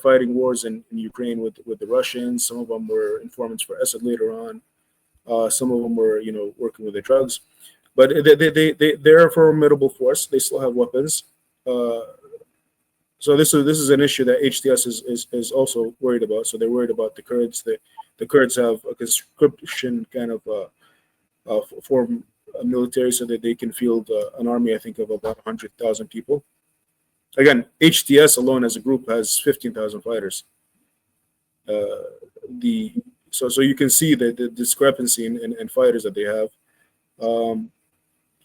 fighting wars in Ukraine with the Russians. Some of them were informants for Assad later on. Some of them were working with the drugs, but they're a formidable force. They still have weapons. So this is an issue that HTS is also worried about. So they're worried about the Kurds. The Kurds have a conscription kind of form a military so that they can field an army, I think, of about 100,000 people. Again, HTS alone as a group has 15,000 fighters. So you can see the discrepancy in fighters that they have.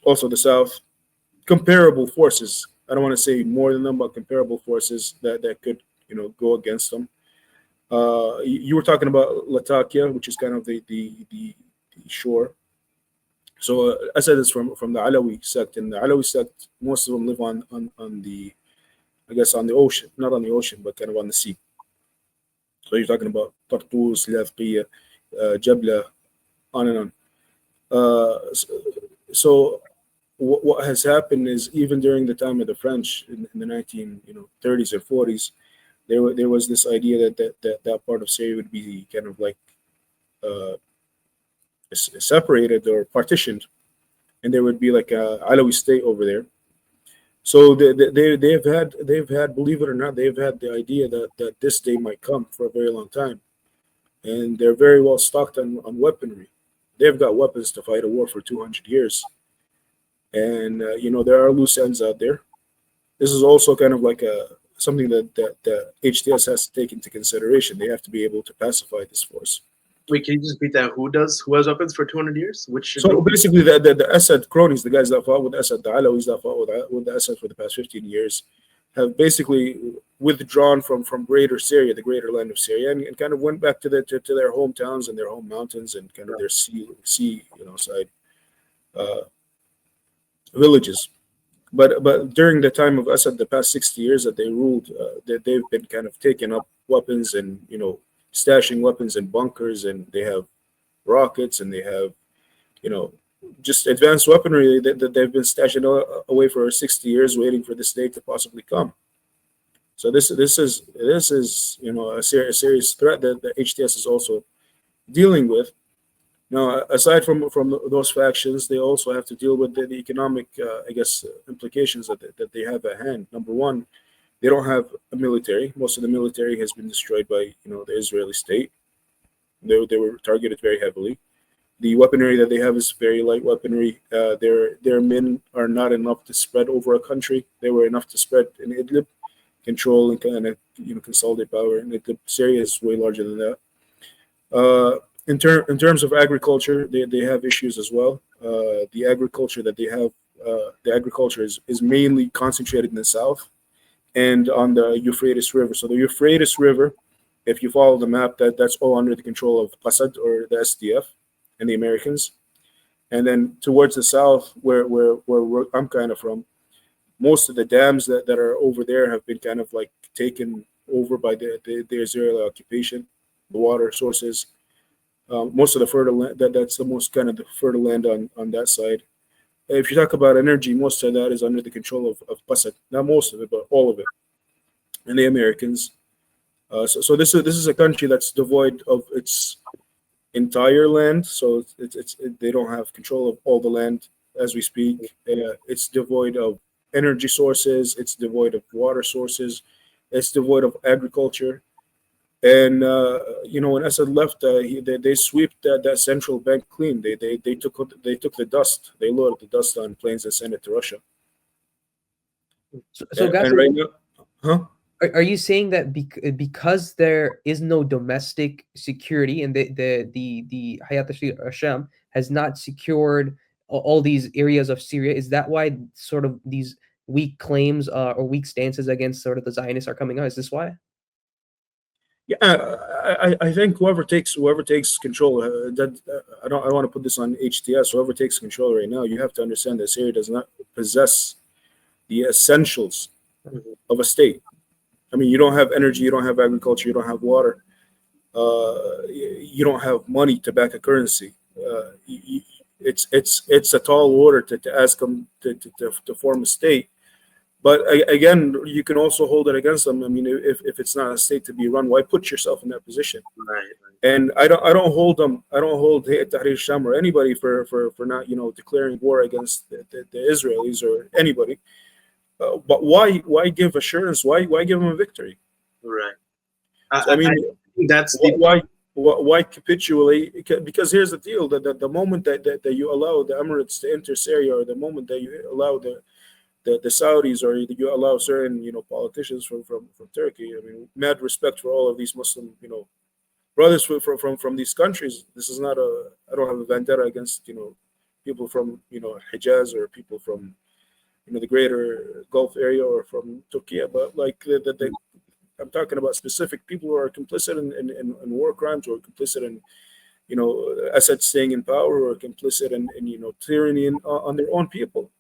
Also, the South, comparable forces. I don't want to say more than them, but comparable forces that could go against them. You were talking about Latakia, which is kind of the shore. So Assad is from the Alawi sect, and the Alawi sect, most of them live on the, I guess, on the ocean, not on the ocean, but kind of on the sea. So you're talking about Tartus, Ladqiya, Jabla, on and on. So what has happened is, even during the time of the French in the 1930s or 40s, there was this idea that part of Syria would be kind of like separated or partitioned, and there would be like a Alawi state over there. So they've had, believe it or not, they've had the idea that this day might come for a very long time, and they're very well stocked on weaponry. They've got weapons to fight a war for 200 years, and there are loose ends out there. This is also kind of like something that HTS has to take into consideration. They have to be able to pacify this force. Wait, can you just repeat that? Who has weapons for 200 years? So basically, the Assad cronies, the guys that fought with Assad, the Alawis that fought with Assad for the past 15 years, have basically withdrawn from greater Syria, the greater land of Syria, and kind of went back to their hometowns and their home mountains and kind of their sea side villages. But during the time of Assad, the past 60 years that they ruled, that they've been kind of taking up weapons and stashing weapons in bunkers, and they have rockets, and they have just advanced weaponry that they've been stashing away for 60 years, waiting for this day to possibly come. So this is a serious threat that the HTS is also dealing with. Now, aside from those factions, they also have to deal with the economic, implications that they have at hand. Number one, they don't have a military. Most of the military has been destroyed by the Israeli state. They were targeted very heavily. The weaponry that they have is very light weaponry. Their men are not enough to spread over a country. They were enough to spread in Idlib, control and kind of consolidate power. And Idlib, Syria is way larger than that. In terms of agriculture, they have issues as well. The agriculture that they have, is mainly concentrated in the south and on the Euphrates River. So the Euphrates River, if you follow the map, that's all under the control of Assad or the SDF and the Americans. And then towards the south, where I'm kind of from, most of the dams that are over there have been kind of like taken over by the Israeli occupation, the water sources. Most of the fertile land, that's the most kind of the fertile land on that side. If you talk about energy, most of that is under the control of Assad. Not most of it, but all of it, and the Americans. So this is a country that's devoid of its entire land. So they don't have control of all the land as we speak. It's devoid of energy sources. It's devoid of water sources. It's devoid of agriculture. And when Assad left, they swept that central bank clean. They took the dust. They loaded the dust on planes and sent it to Russia. So guys, and right now, huh? Are you saying that because there is no domestic security and the Hayat al-Sham has not secured all these areas of Syria, is that why sort of these weak claims or weak stances against sort of the Zionists are coming out? Is this why? Yeah, I think whoever takes control, I don't want to put this on HTS. Whoever takes control right now, you have to understand that Syria does not possess the essentials of a state. I mean, you don't have energy, you don't have agriculture, you don't have water, you don't have money to back a currency. It's a tall order to ask them to form a state. But again, you can also hold it against them. I mean, if it's not a state to be run, why put yourself in that position? Right. And I don't hold Hayat Tahrir Sham or anybody for not declaring war against the Israelis or anybody. But why give assurance? Why give them a victory? Right. I mean, that's why capitulate? Because here's the deal: that the moment that you allow the Emirates to enter Syria, or the moment that you allow the Saudis, or you allow certain politicians from Turkey. I mean, mad respect for all of these Muslim brothers from these countries. This is not I don't have a vendetta against people from Hijaz or people from the greater Gulf area or from Turkey, but like I'm talking about specific people who are complicit in war crimes, or complicit in Assad staying in power, or complicit in tyranny on their own people.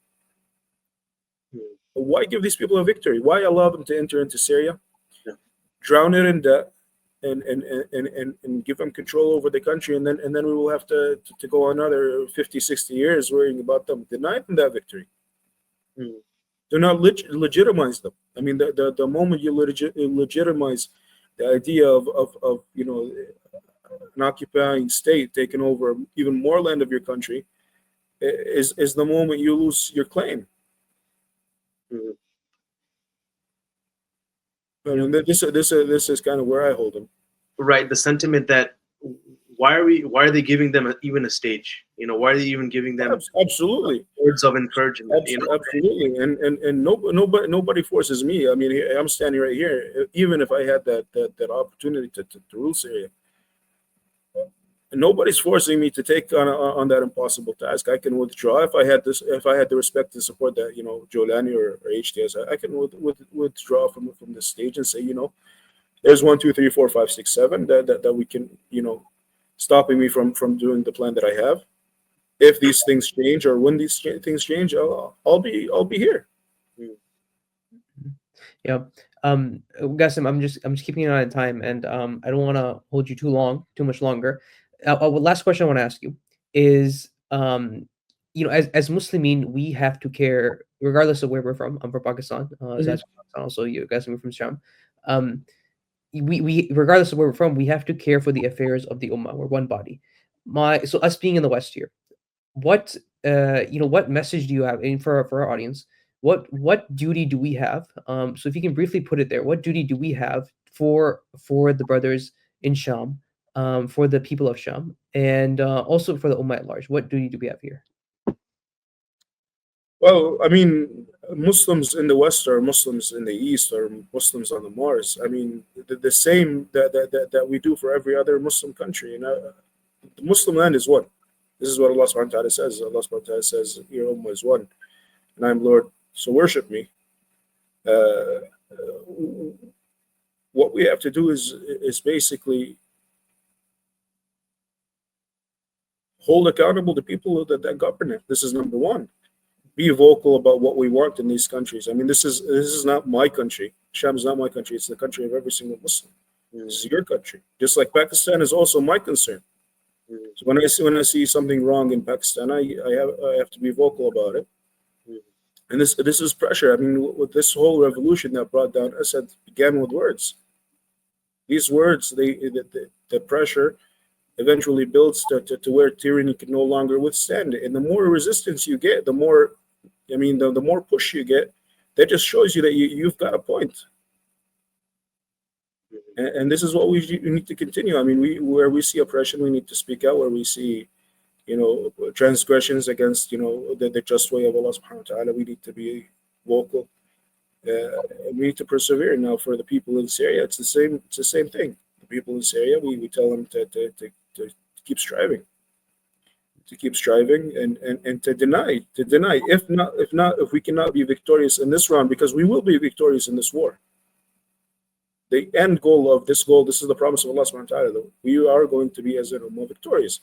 Why give these people a victory? Why allow them to enter into Syria, drown it in debt, and give them control over the country, and then we will have to go another 50, 60 years worrying about them, deny them that victory. Do not legitimize them. I mean, the moment you legitimize the idea of an occupying state taking over even more land of your country, is the moment you lose your claim. I mean, this is kind of where I hold them. Right. The sentiment that why are they giving them even a stage? Why are they even giving them absolutely words of encouragement? Absolutely, and nobody forces me. I mean, I'm standing right here. Even if I had that opportunity to rule Syria, nobody's forcing me to take on that impossible task. I can withdraw if I had this, if I had the respect and support that Jolani or HTS. I can withdraw from the stage and say, there's 1, 2, 3, 4, 5, 6, 7 that we can, stopping me from doing the plan that I have. If these things change, or when these things change, I'll be here. Yeah. Gasim, I'm just keeping an eye on time, and I don't want to hold you too much longer. Last question I want to ask you is, as Muslimin, we have to care regardless of where we're from. I'm from Pakistan. Zaz from Pakistan, also you, Gasim, from Sham. We regardless of where we're from, we have to care for the affairs of the ummah. We're one body. So us being in the West here, what what message do you have, and for our audience, what duty do we have, so if you can briefly put it there, what duty do we have for the brothers in Sham, for the people of Sham, and also for the ummah at large? What duty do we have here? Well, I mean, Muslims in the West or Muslims in the East or Muslims on the Mars. I mean, the same that we do for every other Muslim country. The Muslim land is one. This is what Allah subhanahu wa ta'ala says. Allah subhanahu wa ta'ala says, your ummah is one, and I'm Lord, so worship me. What we have to do is basically hold accountable the people that govern it. This is number one. Be vocal about what we want in these countries. I mean, this is not my country. Sham is not my country. It's the country of every single Muslim. This is your country. Just like Pakistan is also my concern. So when I see something wrong in Pakistan, I have to be vocal about it. And this is pressure. I mean, with this whole revolution that brought down Assad began with words. These words, the pressure eventually builds to where tyranny can no longer withstand it. And the more resistance you get, the more push you get. That just shows you that you've got a point. And this is what we need to continue. I mean, where we see oppression, we need to speak out. Where we see, transgressions against, the just way of Allah subhanahu wa ta'ala, we need to be vocal. We need to persevere. Now, for the people in Syria, it's the same thing. The people in Syria, we tell them to keep striving, and to deny. If we cannot be victorious in this round, because we will be victorious in this war. The end goal of this is the promise of Allah subhanahu wa ta'ala. We are going to be as an ummah victorious.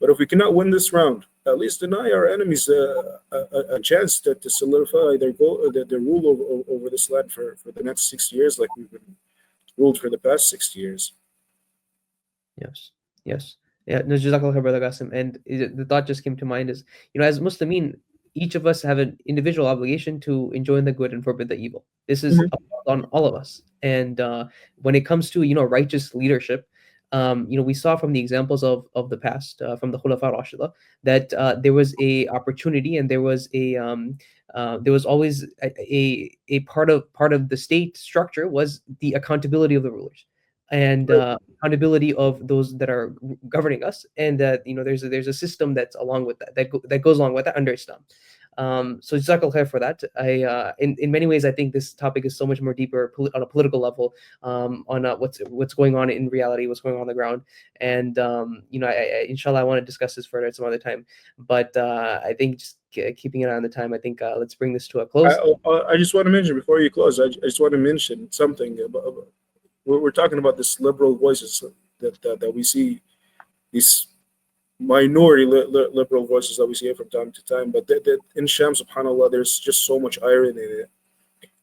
But if we cannot win this round, at least deny our enemies a chance to solidify their rule over this land for the next 60 years, like we've been ruled for the past 60 years. Yes. Yeah, no, Jazakallah khair, Brother Gasim. And the thought just came to mind is, as Muslimin, each of us have an individual obligation to enjoin the good and forbid the evil. This is on all of us. And when it comes to, righteous leadership, we saw from the examples of the past, from the Khulafa Rashida, that there was a opportunity, and there was always a part of the state structure was the accountability of the rulers, and accountability of those that are governing us, and that there's a system that's along with that goes along with that under Islam. So Jazakallah khair for that. In many ways, I think this topic is so much more deeper on a political level, on what's going on in reality, what's going on the ground, and inshallah, I want to discuss this further at some other time. But I think just keeping an eye on the time, I think let's bring this to a close. I just want to mention before you close. I just want to mention something about. We're talking about this liberal voices that we see, these minority liberal voices that we see from time to time. But in Sham, subhanAllah, there's just so much irony in it.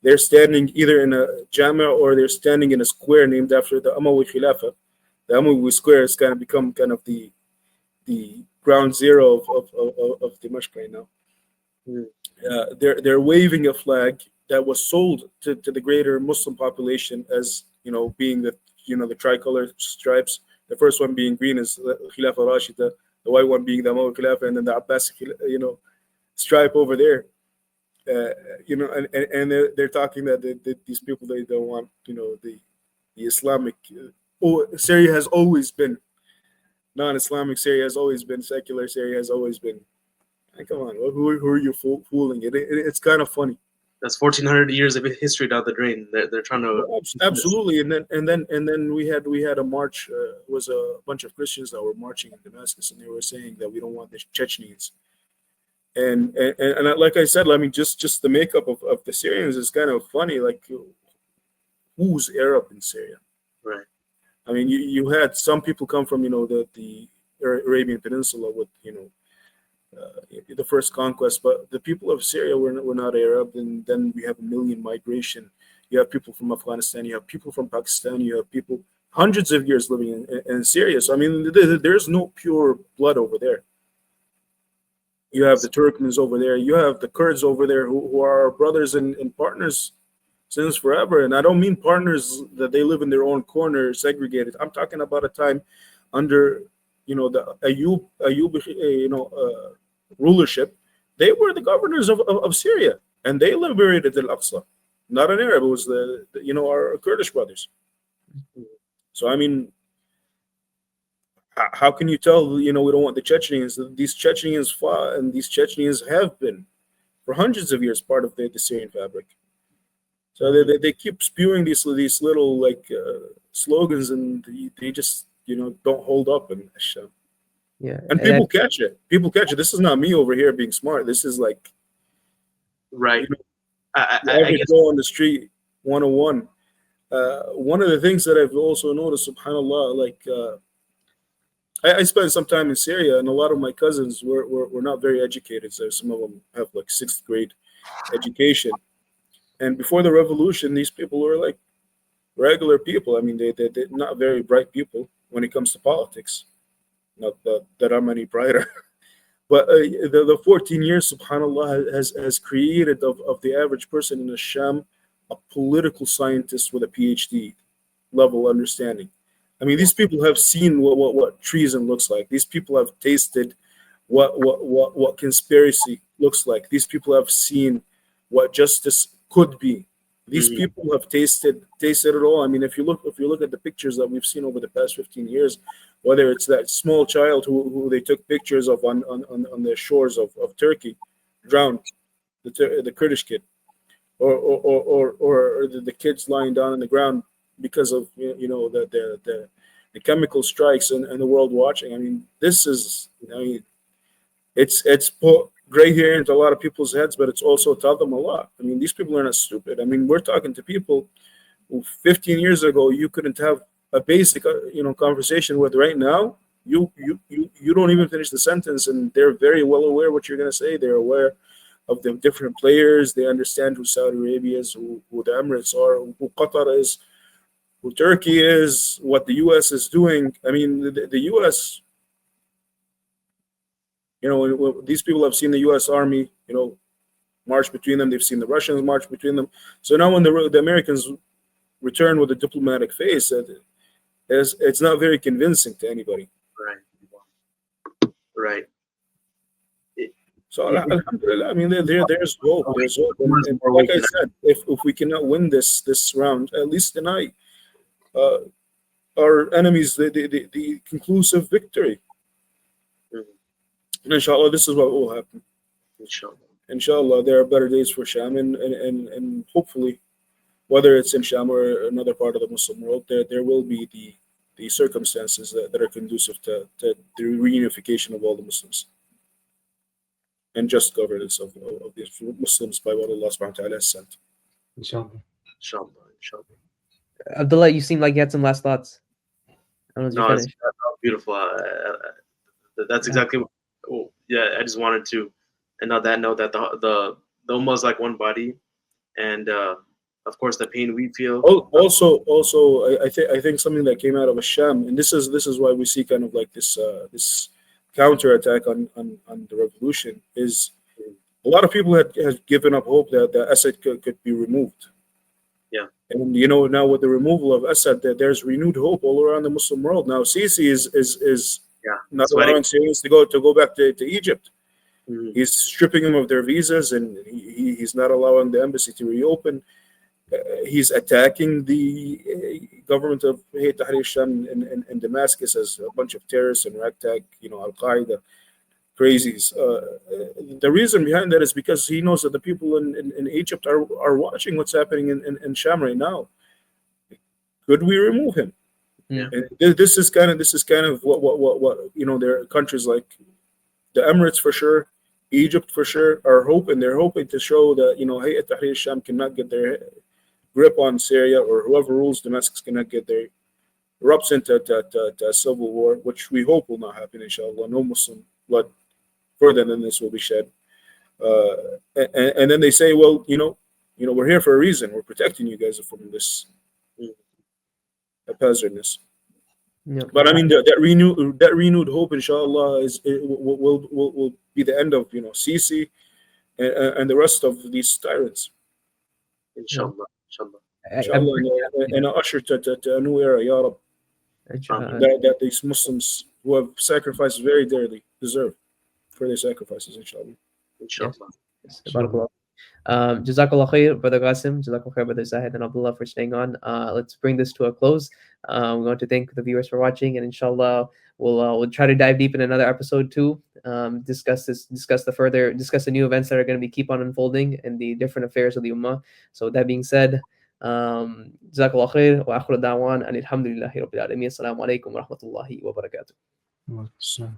They're standing either in a jama or they're standing in a square named after the Umayyad Khilafah. The Umayyad square has kind of become kind of the ground zero of Dimashq right now. They're waving a flag that was sold to the greater Muslim population as being the tricolor stripes. The first one being green is Khilafah Rashida, the white one being the Umayyad Khilafah, and then the Abbasi stripe over there. And they're talking that these people, they don't want the Islamic. Syria has always been non-Islamic. Syria has always been secular. Syria has always been. Come on, who are you fooling? It's kind of funny. That's 1,400 years of history down the drain. They're trying to Absolutely. And then we had a march. Was a bunch of Christians that were marching in Damascus, and they were saying that we don't want the Chechens. And like I said, I mean, just the makeup of the Syrians is kind of funny. Like, who's Arab in Syria? Right. I mean, you had some people come from the Arabian Peninsula with the first conquest, but the people of Syria were not Arab. And then we have a million migration. You have people from Afghanistan. You have people from Pakistan. You have people hundreds of years living in Syria. So I mean, there's no pure blood over there. You have the Turkmens over there. You have the Kurds over there who are our brothers and partners since forever. And I don't mean partners that they live in their own corner, segregated. I'm talking about a time under, the Ayyub, rulership. They were the governors of Syria, and they liberated Al-Aqsa. Not an Arab. It was our Kurdish brothers. So I mean, how can you tell, we don't want the Chechens? These Chechens fought, and these Chechens have been for hundreds of years part of the Syrian fabric. So they keep spewing these little slogans, and they just don't hold up in Sham. Yeah, And people catch it. People catch it. This is not me over here being smart. This is like right. I I guess go on the street 101. One of the things that I've also noticed, subhanAllah, I spent some time in Syria, and a lot of my cousins were not very educated. So some of them have like 6th grade education. And before the revolution, these people were like regular people. I mean, they're not very bright people when it comes to politics. Not that I'm any brighter. But the 14 years, subhanAllah, has created of the average person in the Sham a political scientist with a PhD level understanding. I mean, these people have seen what treason looks like. These people have tasted what conspiracy looks like. These people have seen what justice could be. These people have tasted it all. I mean, if you look at the pictures that we've seen over the past 15 years, whether it's that small child who they took pictures of on the shores of Turkey, drowned, the Kurdish kid, or the kids lying down on the ground because of the chemical strikes and the world watching. I mean, this is, it's put gray hair into a lot of people's heads, but it's also taught them a lot. I mean, these people are not stupid. I mean, we're talking to people who 15 years ago you couldn't have a basic conversation with. Right now, you don't even finish the sentence, and they're very well aware what you're going to say. They're aware of the different players. They understand who Saudi Arabia is, who the Emirates are, who Qatar is, who Turkey is, what the U.S. is doing. I mean, the U.S., these people have seen the U.S. Army, march between them. They've seen the Russians march between them. So now when the Americans return with a diplomatic face, it's not very convincing to anybody. Right. So alhamdulillah, I mean, there's hope. There's hope. And like I said, if we cannot win this round, at least deny our enemies the conclusive victory. And inshallah, this is what will happen. Inshallah, there are better days for Sham, and hopefully, whether it's in Sham or another part of the Muslim world, there will be the circumstances that are conducive to the reunification of all the Muslims and just governance of the Muslims by what Allah subhanahu wa ta'ala has sent. Inshallah. Abdullah, you seem like you had some last thoughts. I don't know if you finished. Beautiful. That's exactly what. Oh, yeah, I just wanted to, and on that note, that the ummah is like one body, and of course the pain we feel. Also, I think something that came out of Sham, and this is why we see kind of like this counter attack on the revolution, is a lot of people had given up hope that Assad could be removed. Yeah. And now with the removal of Assad, there's renewed hope all around the Muslim world. Now Sisi is not allowing Syrians to go back to Egypt. He's stripping them of their visas, and he's not allowing the embassy to reopen. He's attacking the government of Tahrir Sham in Damascus as a bunch of terrorists and ragtag, Al-Qaeda. crazies. The reason behind that is because he knows that the people in Egypt are watching what's happening in Sham right now. Could we remove him? Yeah. And this is kind of what there are countries like the Emirates for sure, Egypt for sure they're hoping to show that Hayat Tahrir Sham cannot get their grip on Syria, or whoever rules Damascus cannot get their erupts into a civil war, which we hope will not happen, inshallah. No Muslim blood further than this will be shed. And then they say, well, we're here for a reason. We're protecting you guys from this haphazardness. Yeah. But I mean, that renewed hope, inshallah, will be the end of Sisi and the rest of these tyrants. Inshallah. Inshallah, and a usher to a new era, Ya Rab, that these Muslims who have sacrificed very dearly deserve for their sacrifices, inshallah. Inshallah. Yes. Barakallah. Jazakallah khair, Brother Gasim. Jazakallah khair, Brother Zahid and Abdullah, for staying on. Let's bring this to a close. We want to thank the viewers for watching, and inshallah, we'll try to dive deep in another episode too. Discuss the new events that are going to keep on unfolding and the different affairs of the ummah. So with that being said, Jazakallah khair wa akhiru da'wan and alhamdulillahi rabbil alamin. Assalamu alaikum wa rahmatullahi wa barakatuh.